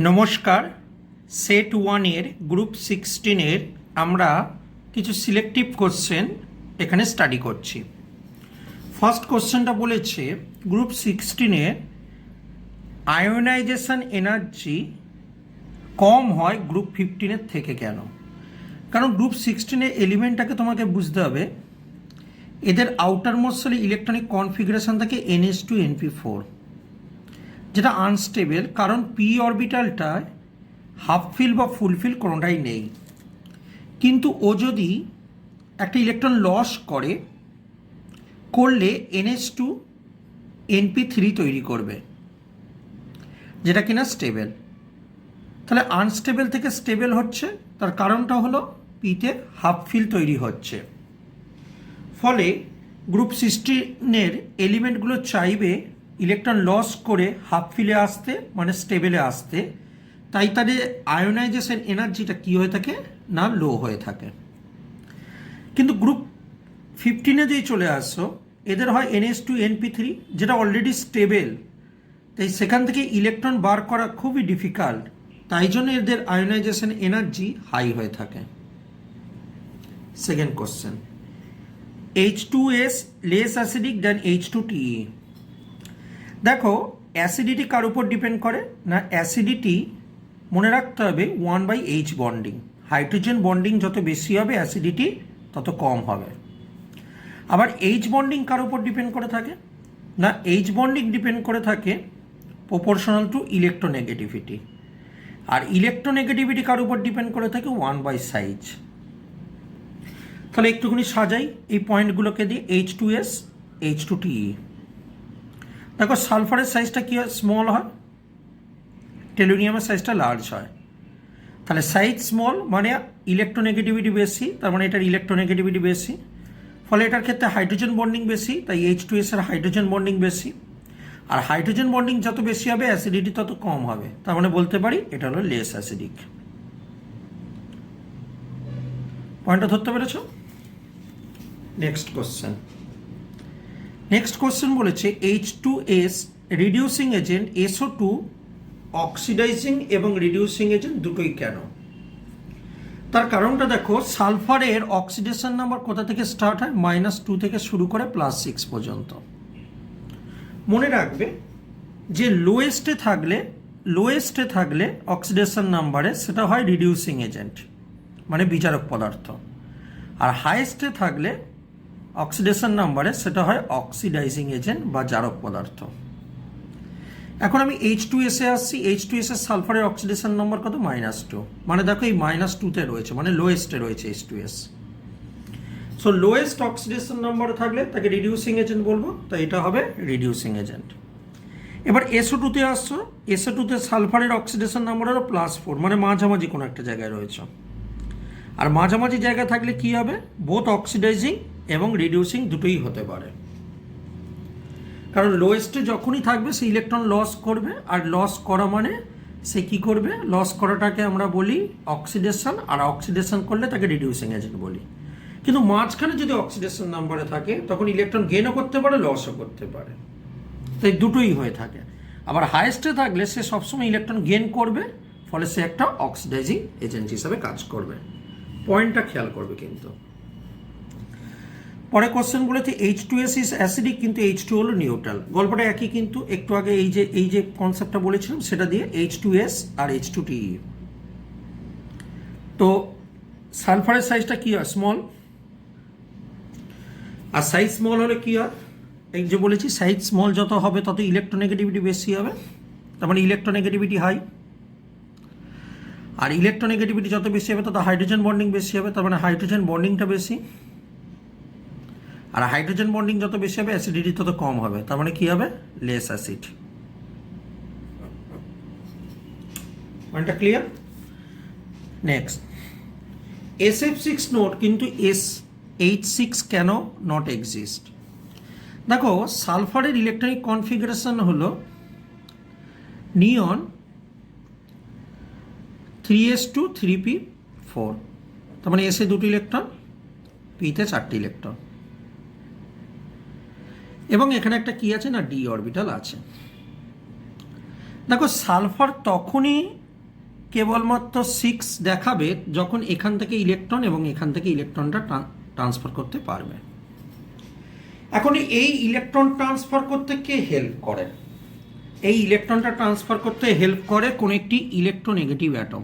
নমস্কার। সেট ওয়ানের গ্রুপ 16-এর আমরা কিছু সিলেক্টিভ কোশ্চেন এখানে স্টাডি করছি। ফার্স্ট কোশ্চেনটা বলেছে গ্রুপ 16-এর আয়োনাইজেশন এনার্জি কম হয় গ্রুপ 15-এর থেকে কেন? কারণ গ্রুপ 16-এর এলিমেন্টটাকে তোমাকে বুঝতে হবে, এদের আউটার মোস্ট ইলেকট্রনিক কনফিগারেশন থাকে NH2 NP4, যেটা আনস্টেবল, কারণ পি অরবিটালটায় হাফ ফিল বা ফুল ফিল কোনোটাই নেই। কিন্তু ও যদি একটা ইলেকট্রন লস করলে NH2 NP3 তৈরি করবে, যেটা কিনা স্টেবল। তাহলে আনস্টেবল থেকে স্টেবল হচ্ছে, তার কারণটা হলো পিতে হাফ ফিল তৈরি হচ্ছে। ফলে গ্রুপ 16-এর এলিমেন্টগুলো চাইবে ইলেকট্রন লস করে হাফ ফিলে আসতে, মানে স্টেবলে আসতে, তাই তাদের আয়োনাইজেশন এনার্জিটা কী হয়ে থাকে না, লো হয়ে থাকে। কিন্তু গ্রুপ 15-এ যদি চলে আসো, এদের হয় NH2 NP3, যেটা অলরেডি স্টেবল, তাই সেখান থেকে ইলেকট্রন বার করা খুবই ডিফিকাল্ট, তাই জন্য এদের আয়োনাইজেশন এনার্জি হাই হয়ে থাকে। Second question, H2S less acidic than H2TE। দেখো, অ্যাসিডিটি কার উপর ডিপেন্ড করে না, অ্যাসিডিটি মনে রাখতে হবে 1/H বন্ডিং। হাইড্রোজেন বন্ডিং যত বেশি হবে অ্যাসিডিটি তত কম হবে। আবার H বন্ডিং কার উপর ডিপেন্ড করে থাকে না, H বন্ডিং ডিপেন্ড করে থাকে প্রপোর্শনাল টু ইলেকট্রোনেগেটিভিটি। আর ইলেকট্রোনেগেটিভিটি কার উপর ডিপেন্ড করে থাকে 1/সাইজ। তাহলে একটুখানি সাজাই এই পয়েন্টগুলোকে দিয়ে। H2S H2TE। দেখো, সালফারের সাইজটা কী হয়, স্মল হয়, টেলুরিয়ামের সাইজটা লার্জ হয়। তাহলে সাইজ স্মল মানে ইলেকট্রোনেগেটিভিটি বেশি, তার মানে এটার ইলেকট্রোনেগেটিভিটি বেশি, ফলে এটার ক্ষেত্রে হাইড্রোজেন বন্ডিং বেশি, তাই H2S এর হাইড্রোজেন বন্ডিং বেশি। আর হাইড্রোজেন বন্ডিং যত বেশি হবে অ্যাসিডিটি তত কম হবে, তার মানে বলতে পারি এটা হলো লেস অ্যাসিডিক। পয়েন্টটা ধরতে পেরেছ? নেক্সট কোশ্চেন বলেছে H2S reducing agent, SO2 oxidising এবং রিডিউসিং এজেন্ট দুটোই কেন? তার কারণটা দেখো, সালফারের অক্সিডেশন নাম্বার কোথা থেকে স্টার্ট হয়, -2 থেকে শুরু করে +6 পর্যন্ত। মনে রাখবে যে লোয়েস্টে থাকলে অক্সিডেশন নাম্বারে সেটা হয় রিডিউসিং এজেন্ট, মানে বিজারক পদার্থ। আর হাইয়েস্টে থাকলে অক্সিডেশন নাম্বারে সেটা হয় অক্সিডাইজিং এজেন্ট বা জারক পদার্থ। এখন আমি H2S-এ আসছি। H2S এর সালফারের অক্সিডেশন নম্বর কত, -2। মানে দেখো এই -2তে রয়েছে, মানে লোয়েস্টে রয়েছে H2S। সো লোয়েস্ট অক্সিডেশন নম্বরে থাকলে তাকে রিডিউসিং এজেন্ট বলবো, তাই এটা হবে রিডিউসিং এজেন্ট। এবার SO2-তে আসছো, SO2-তে সালফারের অক্সিডেশন নাম্বার হলো +4, মানে মাঝামাঝি কোনো একটা জায়গায় রয়েছে। আর মাঝামাঝি জায়গায় থাকলে কি হবে, বোথ অক্সিডাইজিং এবং রিডিউসিং দুটোই হতে পারে। কারণ লোয়েস্টে যখনই থাকবে সে ইলেকট্রন লস করবে, আর লস করা মানে সে কী করবে, লস করাটাকে আমরা বলি অক্সিডেশন, আর অক্সিডেশন করলে তাকে রিডিউসিং এজেন্ট বলি। কিন্তু মাঝখানে যদি অক্সিডেশন নাম্বারে থাকে তখন ইলেকট্রন গেনও করতে পারে, লসও করতে পারে, তাই দুটোই হয়ে থাকে। আবার হাইয়েস্টে থাকলে সে সবসময় ইলেকট্রন গেন করবে, ফলে সে একটা অক্সিডাইজিং এজেন্ট হিসাবে কাজ করবে। পয়েন্টটা খেয়াল করবে কিন্তু। পরে কোশ্চেন বলেছে H2S ইজ অ্যাসিডিক কিন্তু H2 হলো নিউট্রাল। গল্পটা একই, কিন্তু একটু আগে এই যে কনসেপ্টটা বলেছিলাম সেটা দিয়ে H2S আর H2TE। তো সালফারের সাইজটা কী হয়, স্মল। আর সাইজ স্মল হলে কী হয়, এই যে বলেছি সাইজ স্মল যত হবে তত ইলেকট্রোনেগেটিভিটি বেশি হবে, তার মানে ইলেকট্রোনেগেটিভিটি হাই। আর ইলেকট্রোনেগেটিভিটি যত বেশি হবে তত হাইড্রোজেন বন্ডিং বেশি হবে, তার মানে হাইড্রোজেন বন্ডিংটা বেশি। আর হাইড্রোজেন বন্ডিং যত বেশি হবে অ্যাসিডিটি তত কম হবে, তার মানে কি হবে, লেস অ্যাসিড। পয়েন্টটা ক্লিয়ার? নেক্সট, SF6 নোট কিন্তু SH6 কেন নট এক্সিস্ট? দেখো, সালফারের ইলেকট্রনিক কনফিগারেশন হলো নিয়ন 3s2 3p4, তার মানে এসে 2টি ইলেকট্রন, পিতে 4টি ইলেকট্রন, এবং এখানে একটা কি আছে না, ডি অরবিটাল আছে। দেখো, সালফার তখনই কেবলমাত্র 6 দেখাবে যখন এখান থেকে ইলেকট্রন এবং এখান থেকে ইলেকট্রনটা ট্রান্সফার করতে পারবে। এখন এই ইলেকট্রন ট্রান্সফার করতে কে হেল্প করে? এই ইলেকট্রনটা ট্রান্সফার করতে হেল্প করে কোন একটি ইলেকট্রোনেগেটিভ অ্যাটম।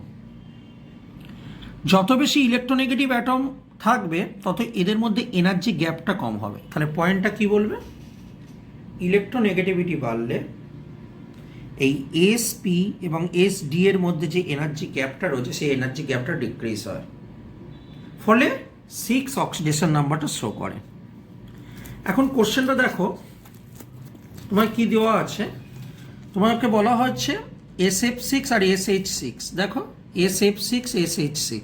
যত বেশি ইলেকট্রোনেগেটিভ অ্যাটম থাকবে তত এদের মধ্যে এনার্জি গ্যাপটা কম হবে। তাহলে পয়েন্টটা কি বলবে? ইলেকট্রোনেগেটিভিটি বাড়লে এই SP এবং SD এর মধ্যে যে এনার্জি গ্যাপটা রয়েছে সেই এনার্জি গ্যাপটা ডিক্রিজ হয়, ফলে 6 অক্সিডেশন নাম্বারটা শো করে। এখন কোশ্চেনটা দেখো, তোমার কি দেওয়া আছে? তোমাকে বলা হচ্ছে SF6 আর SH6। দেখো SF6 SH6,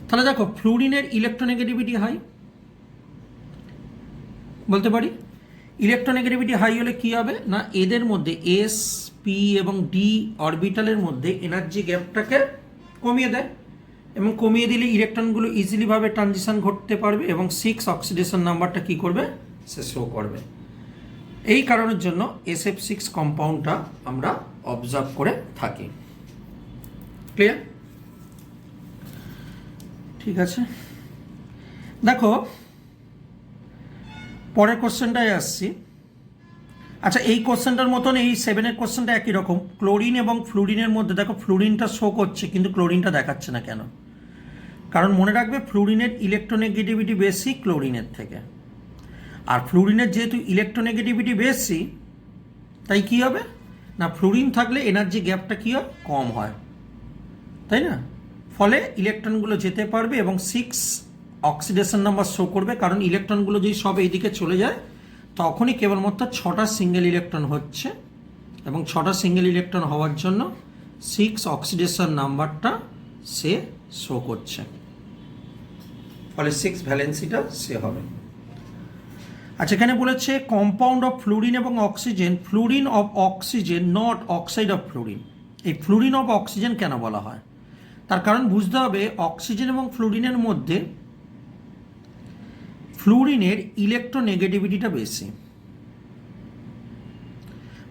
তাহলে দেখো ফ্লুরিনের ইলেকট্রোনেগেটিভিটি হাই, বলতে পারি ইলেকট্রোনেগেটিভিটি হাই হলে কি হবে না এদের মধ্যে SP এবং D অরবিটালের মধ্যে এনার্জি গ্যাপটাকে কমিয়ে দেয়, এবং কমিয়ে দিলে ইলেকট্রনগুলো ইজিলিভাবে ট্রানজিশন ঘটতে পারবে এবং 6 অক্সিডেশন নাম্বারটা কি করবে? সে শো করবে। এই কারণের জন্য SF6 কম্পাউন্ডটা আমরা অবজার্ভ করে থাকি। ক্লিয়ার? ঠিক আছে, দেখো পরের কোশ্চেনটায় আসছি। আচ্ছা, এই কোশ্চেনটার মতন এই 7-এর কোশ্চেনটা একই রকম। ক্লোরিন এবং ফ্লুরিনের মধ্যে দেখো ফ্লুরিনটা শো করছে কিন্তু ক্লোরিনটা দেখাচ্ছে না কেন? কারণ মনে রাখবে ফ্লুরিনের ইলেকট্রোনেগেটিভিটি বেশি ক্লোরিনের থেকে, আর ফ্লুরিনের যেহেতু ইলেকট্রোনেগেটিভিটি বেশি তাই কি হবে না ফ্লুরিন থাকলে এনার্জি গ্যাপটা কি হয়? কম হয়, তাই না? ফলে ইলেকট্রনগুলো যেতে পারবে এবং 6 অক্সিডেশন নাম্বার শো করবে। কারণ ইলেকট্রনগুলো যদি সব এইদিকে চলে যায় তখনই কেবলমাত্র 6টা সিঙ্গেল ইলেকট্রন হচ্ছে, এবং 6টা সিঙ্গেল ইলেকট্রন হওয়ার জন্য 6 অক্সিডেশন নাম্বারটা সে শো করছে, ফলে 6 ভ্যালেন্সিটা সে হবে। আচ্ছা, এখানে বলেছে কম্পাউন্ড অফ ফ্লুরিন এবং oxygen, fluorine of oxygen not oxide of fluorine. এই ফ্লুরিন অফ অক্সিজেন কেন বলা হয়? তার কারণ বুঝতে হবে অক্সিজেন এবং ফ্লুরিনের মধ্যে ফ্লুরিনের ইলেকট্রোনেগেটিভিটিটা বেশি,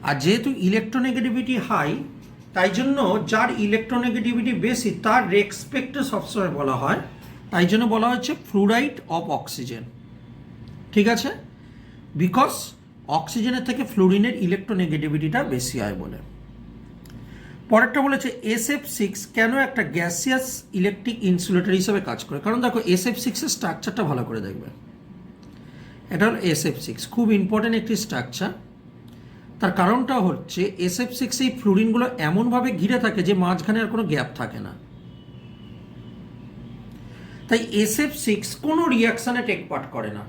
আর যেহেতু ইলেকট্রোনেগেটিভিটি হাই তাই জন্য যার ইলেকট্রোনেগেটিভিটি বেশি তার রেসপেক্টে সবসময় বলা হয়, তাই জন্য বলা হচ্ছে ফ্লুরাইড অফ অক্সিজেন। ঠিক আছে, বিকজ অক্সিজেনের থেকে ফ্লুরিনের ইলেকট্রোনেগেটিভিটিটা বেশি হয় বলে। পরেরটা বলেছে SF6 কেন একটা গ্যাসিয়াস ইলেকট্রিক ইনসুলেটর হিসেবে কাজ করে? কারণ দেখো SF6 এর স্ট্রাকচারটা ভালো করে দেখবে। এটা হলো SF6, খুব ইম্পর্টেন্ট একটি স্ট্রাকচার। তার কারণটা হচ্ছে SF6 এই ফ্লুরিনগুলো এমনভাবে ঘিরে থাকে যে মাঝখানে আর কোনো গ্যাপ থাকে না, তাই SF6 কোনো রিয়াকশানে টেক পার্ট করে না।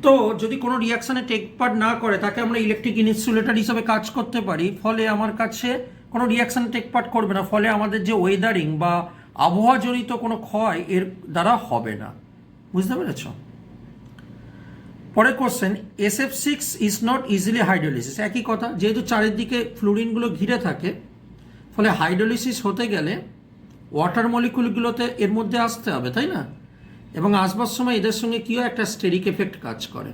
তো যদি কোনো রিয়াকশানে টেক পার্ট না করে তাকে আমরা ইলেকট্রিক ইনসুলেটর হিসাবে কাজ করতে পারি, ফলে আমার কাছে কোনো রিয়াকশানে টেক পার্ট করবে না, ফলে আমাদের যে ওয়েদারিং বা আবহাওয়াজনিত কোনো ক্ষয় এর দ্বারা হবে না। বুঝতে পেরেছ? পরের question, SF6 is not easily hydrolysis. একই কথা, যেহেতু চারিদিকে ফ্লুরিনগুলো ঘিরে থাকে ফলে হাইড্রোলিসিস হতে গেলে ওয়াটার মলিকুলগুলোতে এর মধ্যে আসতে হবে, তাই না? এবং আসবার সময় এদের সঙ্গে কী হয়? একটা স্টেরিক এফেক্ট কাজ করে,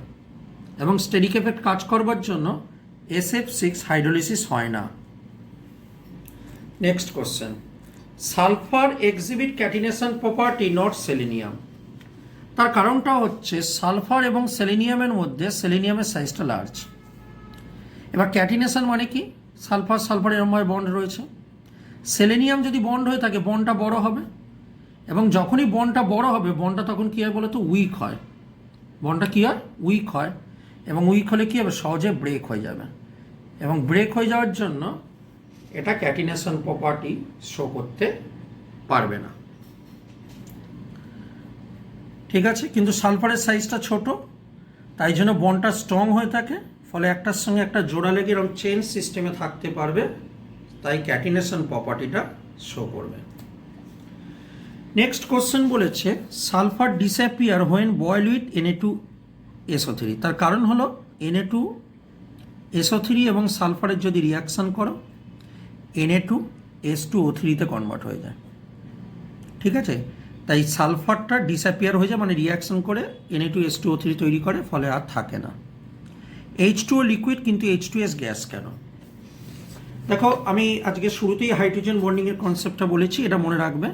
এবং স্টেরিক এফেক্ট কাজ করবার জন্য SF6 হাইড্রোলিসিস হয় না। Next question, sulphur exhibit catenation property not selenium. তার কারণটা হচ্ছে সালফার এবং সেলেনিয়ামের মধ্যে সেলেনিয়ামের সাইজটা লার্জ। এবার ক্যাটিনেশন মানে কি? সালফার সালফার এরমভাবে বন্ড রয়েছে, সেলেনিয়াম যদি বন্ড হয়ে থাকে বন্ডটা বড় হবে, এবং যখনই বন্ডটা বড় হবে বন্ডটা তখন কী হয় বলো তো? উইক হয়। বন্ডটা কী হয়? উইক হয়, এবং উইক হলে কী হবে? সহজে ব্রেক হয়ে যাবে, এবং ব্রেক হয়ে যাওয়ার জন্য এটা ক্যাটিনেশন প্রপার্টি শো করতে পারবে না। ঠিক আছে, কিন্তু সালফারের সাইজটা ছোট, তাই জন্য বন্ডটা স্ট্রং হয়ে থাকে, ফলে একটার সঙ্গে একটা জোড়া লেগে এরকম চেন সিস্টেমে থাকতে পারবে, তাই ক্যাটিনেশন প্রপার্টিটা শো করবে। নেক্সট কোশ্চেন বলেছে sulphur disappear when boil with Na2SO3। তার কারণ হলো Na2SO3 এবং সালফারের যদি রিয়াকশান করো Na2S2O3-তে কনভার্ট হয়ে যায়। ঠিক আছে, তাই সালফারটা ডিসঅ্যাপিয়ার হয়ে যায়, মানে রিয়াকশন করে Na2S2O3 তৈরি করে, ফলে আর থাকে না। H2O লিকুইড কিন্তু H2S গ্যাস কেন? দেখো আমি আজকে শুরুতেই হাইড্রোজেন বন্ডিংয়ের কনসেপ্টটা বলেছি, এটা মনে রাখবে।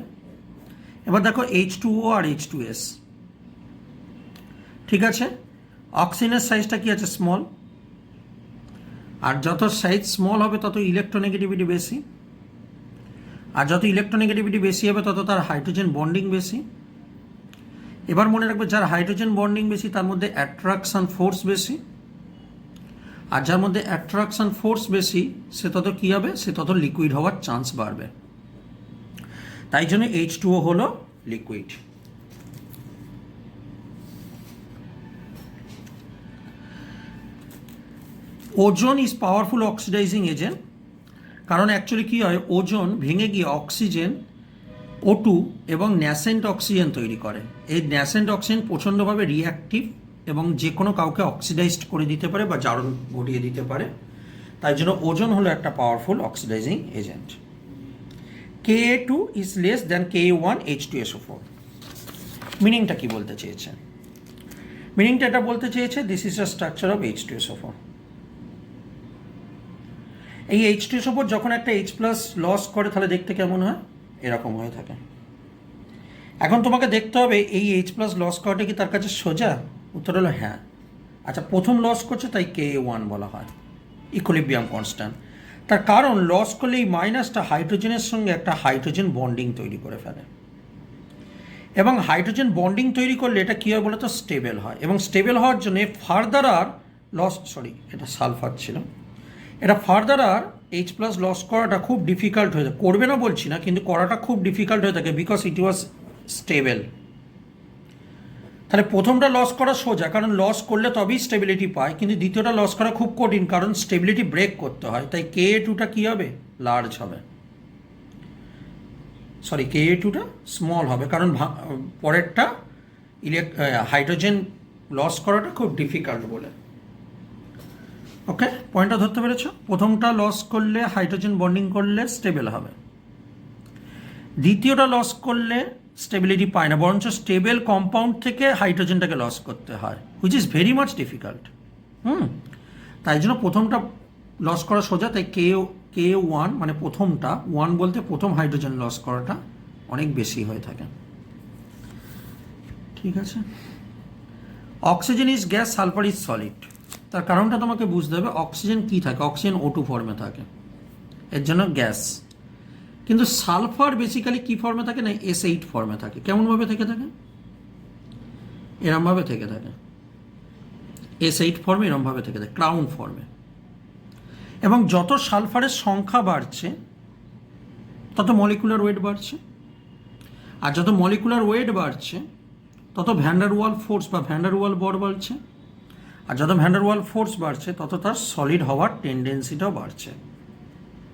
এবার দেখো H2O আর H2S, ঠিক আছে। অক্সিজেনের সাইজটা কি আছে? স্মল। আর যত সাইজ স্মল হবে তত ইলেকট্রোনেগেটিভিটি বেশি, আর যত ইলেকট্রোনেগেটিভিটি বেশি হবে তত তার হাইড্রোজেন বন্ডিং বেশি। এবার মনে রাখবে, যার হাইড্রোজেন বন্ডিং বেশি তার মধ্যে অ্যাট্রাকশন ফোর্স বেশি, আর যার মধ্যে অ্যাট্রাকশন ফোর্স বেশি সে তত কী হবে? সে তত লিকুইড হওয়ার চান্স বাড়বে। তাই জন্য H2O হলো liquid. Ozone is powerful oxidising agent, কারণ অ্যাকচুয়ালি কী হয়, ওজোন ভেঙে গিয়ে অক্সিজেন O2 এবং ন্যাসেন্ট অক্সিজেন তৈরি করে। এই ন্যাসেন্ট অক্সিজেন প্রচণ্ডভাবে রিঅ্যাক্টিভ এবং যে কোনো কাউকে অক্সিডাইজড করে দিতে পারে বা জারণ ঘটিয়ে দিতে পারে। তাই জন্য ওজোন হলো একটা powerful oxidising agent. Ka2 is less than Ka1 H2SO4। মিনিংটা কি বলতে চেয়েছে? মিনিংটা এটা বলতে চেয়েছে, this is the structure of H2SO4। এই H2SO4 যখন একটা H+ লস করে তাহলে দেখতে কেমন হয়? এরকম হয়ে থাকে। এখন তোমাকে দেখতে হবে এই H+ লস করাটা কি তার কাছে সোজা? উত্তর হলো হ্যাঁ। আচ্ছা, প্রথম লস করছে তাই Ka1 বলা হয়, ইকুইলিব্রিয়াম কনস্ট্যান্ট। তার কারণ লস করলে এই মাইনাসটা হাইড্রোজেনের সঙ্গে একটা হাইড্রোজেন বন্ডিং তৈরি করে ফেলে, এবং হাইড্রোজেন বন্ডিং তৈরি করলে এটা কী হয় বলো তো? স্টেবল হয়। এবং স্টেবল হওয়ার জন্য ফার্দার আর লস, সরি এটা সালফার ছিল, এটা ফার্দার আর H+ লস করাটা খুব ডিফিকাল্ট হয়ে যায়। করবে না বলছি না, কিন্তু করাটা খুব ডিফিকাল্ট হয়ে থাকে, বিকজ ইট ওয়াজ স্টেবল। তাহলে প্রথমটা লস করা সোজা, কারণ লস করলে তবেই স্টেবিলিটি পায়, কিন্তু দ্বিতীয়টা লস করা খুব কঠিন, কারণ স্টেবিলিটি ব্রেক করতে হয়। তাই Ka2টা কী হবে? লার্জ হবে, সরি Ka2টা স্মল হবে, কারণ পরেরটা হাইড্রোজেন লস করাটা খুব ডিফিকাল্ট বলে। ওকে, পয়েন্টটা ধরতে পেরেছ? প্রথমটা লস করলে হাইড্রোজেন বন্ডিং করলে স্টেবল হবে, দ্বিতীয়টা লস করলে স্টেবিলিটি পায় না, বরঞ্চ স্টেবল কম্পাউন্ড থেকে হাইড্রোজেনটাকে লস করতে হয়, which is very much difficult. তাই জন্য প্রথমটা লস করা সোজা, তাই Ka1 মানে প্রথমটা, 1 বলতে প্রথম হাইড্রোজেন লস করাটা অনেক বেশি হয়ে থাকে। ঠিক আছে। Oxygen is gas, sulphur is solid. তার কারণটা তোমাকে বুঝতে হবে। অক্সিজেন কী থাকে? অক্সিজেন O2 ফর্মে থাকে, এর জন্য গ্যাস। কিন্তু সালফার বেসিক্যালি কী ফর্মে থাকে না? S8 ফর্মে থাকে। কেমনভাবে থেকে থাকে? এরমভাবে থেকে থাকে, S8 ফর্মে এরমভাবে থেকে থাকে, ক্রাউন ফর্মে। এবং যত সালফারের সংখ্যা বাড়ছে তত মলিকুলার ওয়েট বাড়ছে, আর যত মলিকুলার ওয়েট বাড়ছে তত ভ্যান্ডারওয়াল ফোর্স বা ভ্যান্ডারওয়াল বল বাড়ছে, আর যত ভ্যান্ডারওয়াল ফোর্স বাড়ছে তত তার সলিড হওয়ার টেন্ডেন্সিটাও বাড়ছে।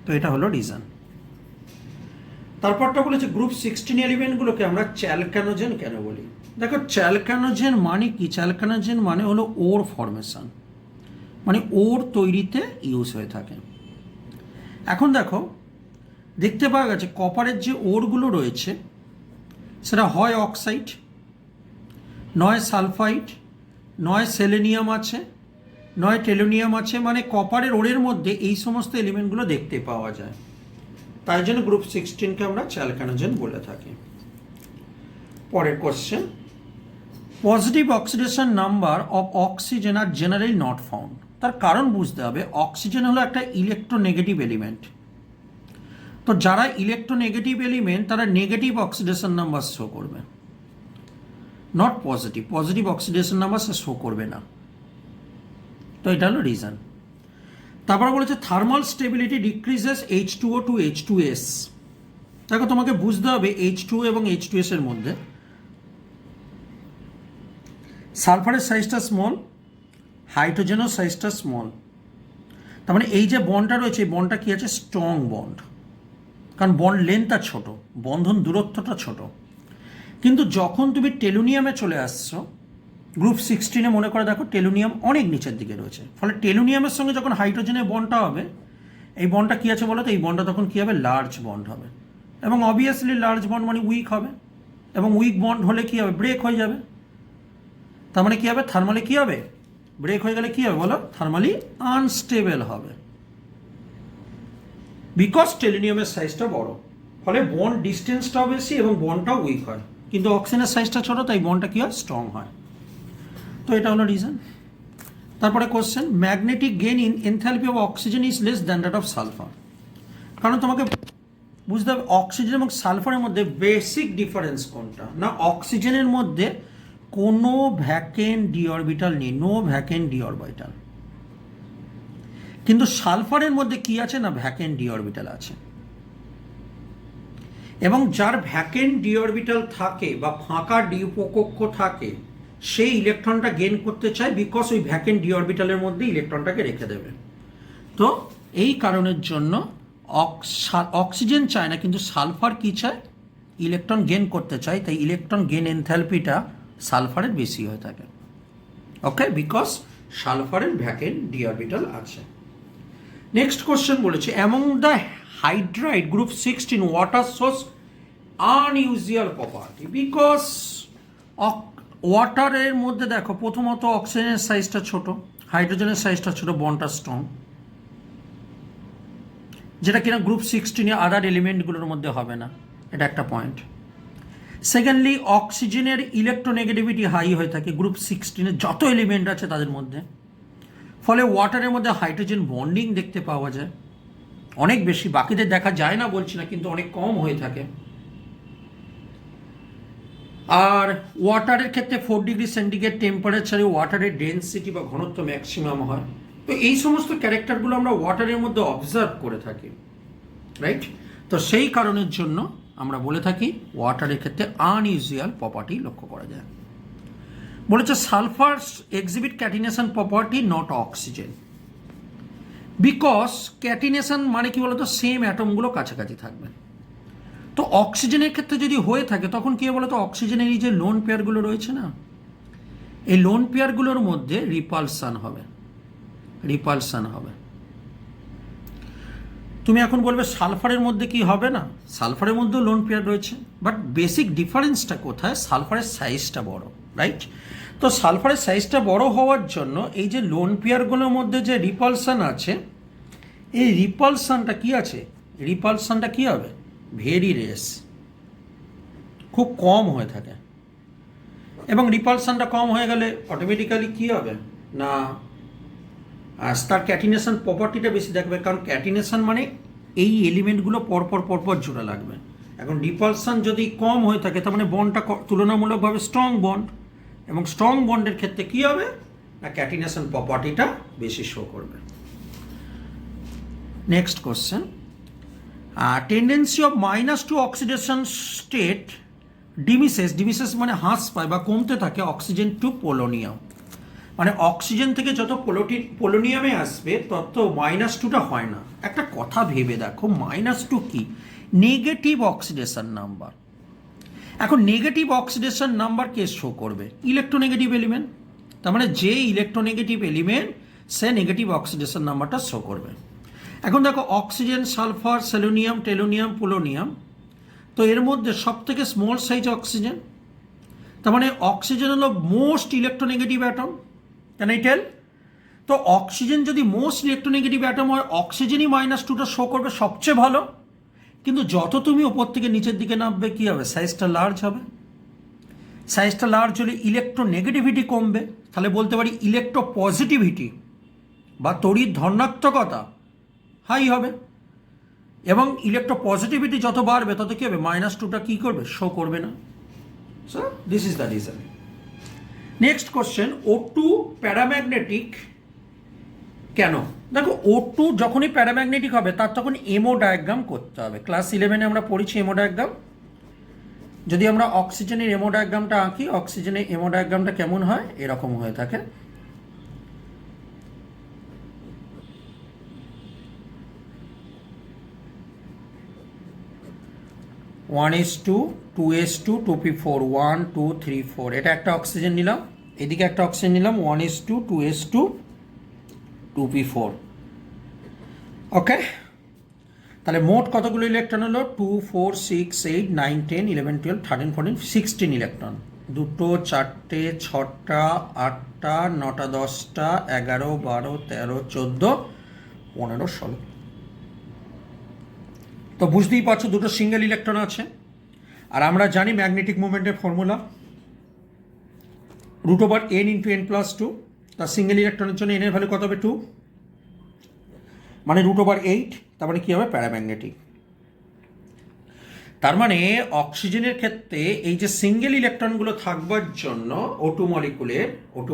তো এটা হলো রিজন। তারপরটা বলেছে গ্রুপ 16 এলিমেন্টগুলোকে আমরা চ্যালকানোজেন কেন বলি? দেখো, চ্যালকানোজেন মানে কি? চ্যালকানোজেন মানে হলো ওর ফর্মেশন, মানে ওর তৈরিতে ইউজ হয়ে থাকে। এখন দেখো, দেখতে পাওয়া গেছে কপারের যে ওরগুলো রয়েছে সেটা হয় অক্সাইড, নয় সালফাইড, নয় সেলেনিয়াম আছে, নয় টেলোনিয়াম আছে। মানে কপারের ওরের মধ্যে এই সমস্ত এলিমেন্টগুলো দেখতে পাওয়া যায়। তাই জন্য গ্রুপ 16কে আমরা চ্যালকানোজেন বলে থাকি। পরের question, positive oxidation number of oxygen are generally not found. তার কারণ বুঝতে হবে, অক্সিজেন হলো একটা ইলেকট্রোনেগেটিভ এলিমেন্ট। তো যারা ইলেকট্রোনেগেটিভ এলিমেন্ট তারা নেগেটিভ অক্সিডেশন নাম্বার শো করবে, not positive. Positive oxidation number say show করবে না। তো এটা হলো রিজন। তারপরে বলেছে thermal stability decreases H2O two H2S। দেখো, তোমাকে বুঝতে হবে H2O এবং H2S এর মধ্যে সালফারের সাইজটা স্মল, হাইড্রোজেনের সাইজটা স্মল। তার মানে এই যে বন্ডটা রয়েছে, এই বন্ডটা কী আছে? স্ট্রং বন্ড, কারণ বন্ড লেন্থটা ছোট, বন্ধন দূরত্বটা ছোট। কিন্তু যখন তুমি টেলুনিয়ামে চলে আসছো, গ্রুপ 16-এ মনে করে দেখো টেলুনিয়াম অনেক নিচের দিকে রয়েছে, ফলে টেলুনিয়ামের সঙ্গে যখন হাইড্রোজেনের বন্ডটা হবে, এই বন্ডটা কী আছে বলো তো? এই বন্ডটা তখন কী হবে? লার্জ বন্ড হবে। এবং অবভিয়াসলি লার্জ বন্ড মানে উইক হবে, এবং উইক বন্ড হলে কী হবে? ব্রেক হয়ে যাবে। তার মানে কী হবে? থার্মালি কী হবে? ব্রেক হয়ে গেলে কী হবে বলো? থার্মালি আনস্টেবল হবে। বিকজ টেলুনিয়ামের সাইজটা বড়, ফলে বন্ড ডিস্টেন্সটাও বেশি এবং বন্ডটাও উইক হয়, কিন্তু অক্সিজেনের সাইজটা ছোটো, তাই বন্ডটা কী হয়, স্ট্রং হয়। তো এটা হলো রিজন। তারপরে question, magnetic gain in enthalpy of oxygen is less than that of sulphur. কারণ তোমাকে বুঝতে হবে অক্সিজেন এবং সালফারের মধ্যে বেসিক ডিফারেন্স কোনটা না, অক্সিজেনের মধ্যে কোনো ভ্যাকেন্ট ডি অরবিটাল নেই, নো ভ্যাকেন্ট ডি অরবিটাল, কিন্তু সালফারের মধ্যে কি আছে না, ভ্যাকেন্ট ডি অরবিটাল আছে। এবং যার ভ্যাকেন্ট ডি অরবিটাল থাকে বা ফাঁকা ডি উপকক্ষ থাকে, সেই ইলেকট্রনটা গেইন করতে চায়, বিকজ ওই ভ্যাকেন্ট ডি অরবিটালের মধ্যে ইলেকট্রনটাকে রেখে দেবে। তো এই কারণের জন্য অক্সিজেন চায় না, কিন্তু সালফার কি চায়, ইলেকট্রন গেইন করতে চায়, তাই ইলেকট্রন গেইন এনথ্যালপিটা সালফারের বেশি হয়ে থাকে। ওকে, বিকজ সালফারের ভ্যাকেন্ট ডি অরবিটাল আছে। নেক্সট কোশ্চেন বলেছে, among the hydride group 16 water সোর্স আনইউজুয়াল প্রপার্টি, বিকজ ওয়াটারের মধ্যে দেখো প্রথমত অক্সিজেনের সাইজটা ছোট, হাইড্রোজেনের সাইজটা ছোট, বন্ডটা স্ট্রং, যেটা কিনা গ্রুপ 16 আদার এলিমেন্টগুলোর মধ্যে হবে না, এটা একটা পয়েন্ট। সেকেন্ডলি, অক্সিজেনের ইলেকট্রোনেগেটিভিটি হাই হয়ে থাকে গ্রুপ 16 যত এলিমেন্ট আছে তাদের মধ্যে, ফলে ওয়াটারের মধ্যে হাইড্রোজেন বন্ডিং দেখতে পাওয়া যায় অনেক বেশি, বাকিদের দেখা যায় না বলছি না, কিন্তু অনেক কম হয়ে থাকে। আর ওয়াটারের ক্ষেত্রে 4 ডিগ্রি সেন্টিগ্রেড টেম্পারেচারে ওয়াটারের ডেন্সিটি বা ঘনত্ব ম্যাক্সিমাম হয়। তো এই সমস্ত ক্যারেক্টারগুলো আমরা ওয়াটারের মধ্যে অবজার্ভ করে থাকি, রাইট? তো সেই কারণের জন্য আমরা বলে থাকি ওয়াটারের ক্ষেত্রে আনইউজুয়াল প্রপার্টি লক্ষ্য করা যায়। বলেছে sulphur exhibit catenation property not oxygen, because catenation মানে কি বলতো, সেম অ্যাটমগুলো কাছাকাছি থাকবে। তো অক্সিজেনের ক্ষেত্রে যদি হয়ে থাকে তখন কি বলতো, অক্সিজেনের এই যে লোন পেয়ারগুলো রয়েছে না, এই লোন পেয়ারগুলোর মধ্যে রিপালসান হবে, রিপালসান হবে। তুমি এখন বলবে সালফারের মধ্যে কি হবে না, সালফারের মধ্যেও লোন পেয়ার রয়েছে, বাট বেসিক ডিফারেন্সটা কোথায়, সালফারের সাইজটা বড়, রাইট? তো সালফারের সাইজটা বড় হওয়ার জন্য এই যে লোন পেয়ারগুলোর মধ্যে যে রিপালসান আছে, এই রিপালসানটা কি আছে, রিপালসানটা কি হবে, ভেরি রেস, খুব কম হয়ে থাকে। এবং রিপালসানটা কম হয়ে গেলে অটোমেটিক্যালি কি হবে না, তার ক্যাটিনেশন প্রপার্টিটা বেশি দেখবে, কারণ ক্যাটিনেশন মানে এই এলিমেন্টগুলো পরপর পরপর জোড়া লাগবে। এখন রিপালসান যদি কম হয়ে থাকে তার মানে বন্ডটা তুলনামূলকভাবে স্ট্রং বন্ড, এবং স্ট্রং বন্ডের ক্ষেত্রে কি হবে না, ক্যাটিনেশন প্রপার্টিটা বেশি শো করবে। Next question, tendency of -2 oxidation state decreases মানে হ্রাস পায় বা কমতে থাকে অক্সিজেন টু পোলোনিয়াম, মানে অক্সিজেন থেকে যত পোলোনিয়ামে আসবে তত -2টা হয় না। একটা কথা ভেবে দেখো, -2 কি, নেগেটিভ অক্সিডেশন নাম্বার। এখন নেগেটিভ অক্সিডেশন নাম্বার কে শো করবে, ইলেকট্রোনেগেটিভ এলিমেন্ট, তার মানে যে ইলেকট্রোনেগেটিভ এলিমেন্ট সে নেগেটিভ অক্সিডেশন নাম্বারটা শো করবে। এখন দেখো অক্সিজেন, সালফার, সেলেনিয়াম, টেলোনিয়াম, পোলোনিয়াম, তো এর মধ্যে সব থেকে স্মল সাইজ অক্সিজেন, তার মানে অক্সিজেন হলো most electronegative atom, can I tell? তো অক্সিজেন যদি মোস্ট ইলেকট্রোনেগেটিভ অ্যাটম হয়, অক্সিজেনই -2টা শো করবে সবচেয়ে ভালো, কিন্তু যত তুমি ওপর থেকে নিচের দিকে নামবে কি হবে, সাইজটা লার্জ হবে। সাইজটা লার্জ হলে ইলেকট্রোনেগেটিভিটি কমবে, তাহলে বলতে পারি ইলেকট্রো পজিটিভিটি বা তড়িৎ ধনাত্মকতা হাই হবে, এবং ইলেকট্রো পজিটিভিটি যত বাড়বে তত কী হবে, -2টা কী করবে, শো করবে না। So this is the reason. Next question, O2 paramagnetic কেন? দেখো O2 যখনই প্যারাম্যাগনেটিক হবে তার তখন এমও ডায়াগ্রাম করতে হবে। ক্লাস 11-এ আমরা পড়েছি এমও ডায়াগ্রাম। যদি আমরা অক্সিজেনের এমও ডায়াগ্রামটা আঁকি, অক্সিজেনের এমও ডায়াগ্রামটা কেমন হয়, এরকম হয়ে থাকে। One S two, 2s2, 2p4, 1 2 3 4, এটা একটা অক্সিজেন নিলাম, এদিকে একটা অক্সিজেন নিলাম, 1s2, 2s2, 2p4। ওকে, তাহলে মোট কতগুলো ইলেকট্রন হলো, 2 4 6 8 9 10 11 12 13 14 16 ইলেকট্রন, 2 4 6 8 9 10 11 12 13 14 15 16। তো বুঝতেই পারছো দুটো সিঙ্গেল ইলেকট্রন আছে, আর আমরা জানি ম্যাগনেটিক মুভমেন্টের ফর্মুলা √n × n+2। তার সিঙ্গেল ইলেকট্রনের জন্য n এর ভ্যালু কত হবে 2, মানে √8, তার মানে কী হবে প্যারাম্যাগনেটিক। তার মানে অক্সিজেনের ক্ষেত্রে এই যে সিঙ্গেল ইলেকট্রনগুলো থাকবার জন্য O2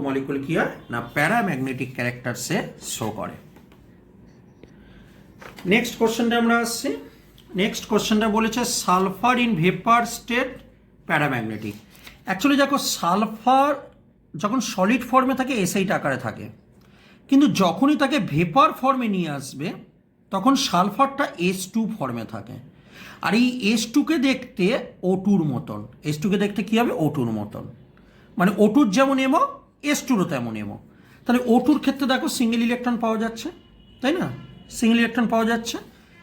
মলিকুল কি হয় না প্যারাম্যাগনেটিক ক্যারেক্টারসে শো করে। নেক্সট কোশ্চেনটা আমরা আসছি। নেক্সট কোশ্চেনটা বলেছে sulphur in vapour state paramagnetic. Actually দেখো সালফার যখন সলিড ফর্মে থাকে এসআইট আকারে থাকে, কিন্তু যখনই তাকে ভেপার ফর্মে নিয়ে আসবে তখন সালফারটা H2 ফর্মে থাকে। আর এই H2কে দেখতে O2র মতন, H2কে দেখতে কী হবে O2র মতন, মানে O2র যেমন এমো H2রও তেমন এমো। তাহলে O2র ক্ষেত্রে দেখো সিঙ্গেল ইলেকট্রন পাওয়া যাচ্ছে, তাই না, সিঙ্গেল ইলেকট্রন পাওয়া যাচ্ছে।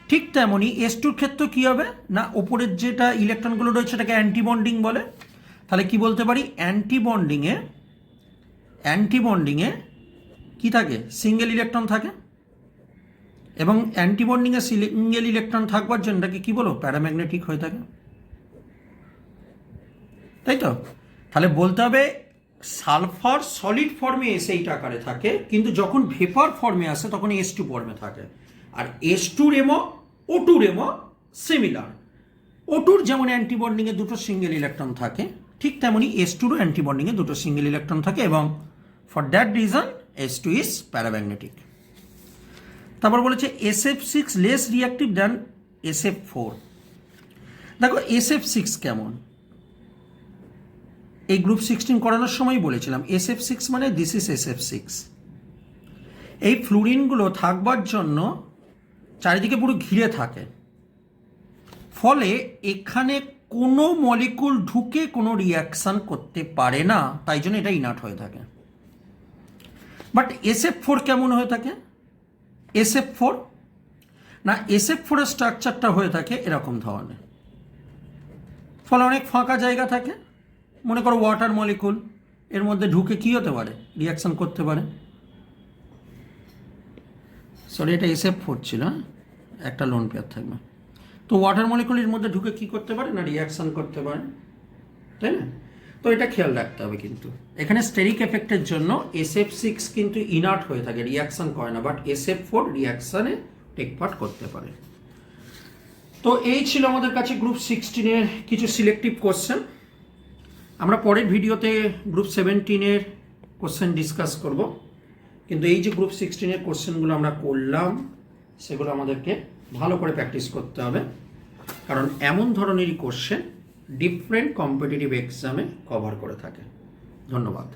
ঠিক তেমনই H2র ক্ষেত্রে কী হবে না ওপরের যেটা ইলেকট্রনগুলো রয়েছে সেটাকে অ্যান্টিবন্ডিং বলে। তাহলে কি বলতে পারি অ্যান্টিবন্ডিংয়ে কি থাকে সিঙ্গেল ইলেকট্রন থাকে, এবং অ্যান্টিবন্ডিংয়ে সিঙ্গেল ইলেকট্রন থাকবার জন্য এটাকে কী বলো প্যারাম্যাগনেটিক হয়ে থাকে, তাই তো। তাহলে বলতে হবে সালফার সলিড ফর্মে এসআইট আকারে থাকে, কিন্তু যখন ভেপার ফর্মে আসে তখন H2 ফর্মে থাকে। আর H2'র এমো O2'র এমো সিমিলার। O2'র যেমন অ্যান্টিবন্ডিংয়ে দুটো সিঙ্গেল ইলেকট্রন থাকে, ঠিক তেমনি H2'রও অ্যান্টিবন্ডিংয়ে দুটো সিঙ্গেল ইলেকট্রন থাকে, এবং for that reason H2 is paramagnetic. তারপর বলেছে SF6 less reactive than SF4। দেখো SF6 কেমন, এই গ্রুপ 16 করানোর সময় বলেছিলাম SF6 মানে দিস ইজ SF6। এই ফ্লুরিনগুলো থাকবার জন্য চারিদিকে পুরো ঘিরে থাকে, ফলে এখানে কোনো মলিকুল ঢুকে কোনো রিয়াকশান করতে পারে না, তাই জন্য এটা ইনার্ট হয়ে থাকে। বাট SF4 কেমন হয়ে থাকে, SF4 না SF4 এর স্ট্রাকচারটা হয়ে থাকে এরকম ধরনের, ফলে অনেক ফাঁকা জায়গা থাকে। মনে করো ওয়াটার মলিকুল এর মধ্যে ঢুকে কী হতে পারে রিয়াকশান করতে পারে। সরি এটা SF4 ছিল, একটা লোন পেয়ার থাকবে। তো ওয়াটার মলিকুলের মধ্যে ঢুকে কী করতে পারে না রিয়াকশান করতে পারে, তাই না। তো এটা খেয়াল রাখতে হবে। কিন্তু এখানে স্টেরিক এফেক্টের জন্য SF6 কিন্তু ইনার্ট হয়ে থাকে, রিয়াকশান করে না, বাট SF4 রিয়াকশানে টেক পার্ট করতে পারে। তো এই ছিল আমাদের কাছে গ্রুপ 16-এর কিছু সিলেক্টিভ কোশ্চেন। আমরা পরের ভিডিওতে গ্রুপ 17-এর কোশ্চেন ডিসকাস করব, কিন্তু এই যে গ্রুপ 16-এর কোশ্চেনগুলো আমরা করলাম সেগুলো আমাদেরকে ভালো করে প্র্যাকটিস করতে হবে, কারণ এমন ধরনেরই কোশ্চেন ডিফারেন্ট কম্পিটিটিভ এক্সামে কভার করে থাকে। ধন্যবাদ।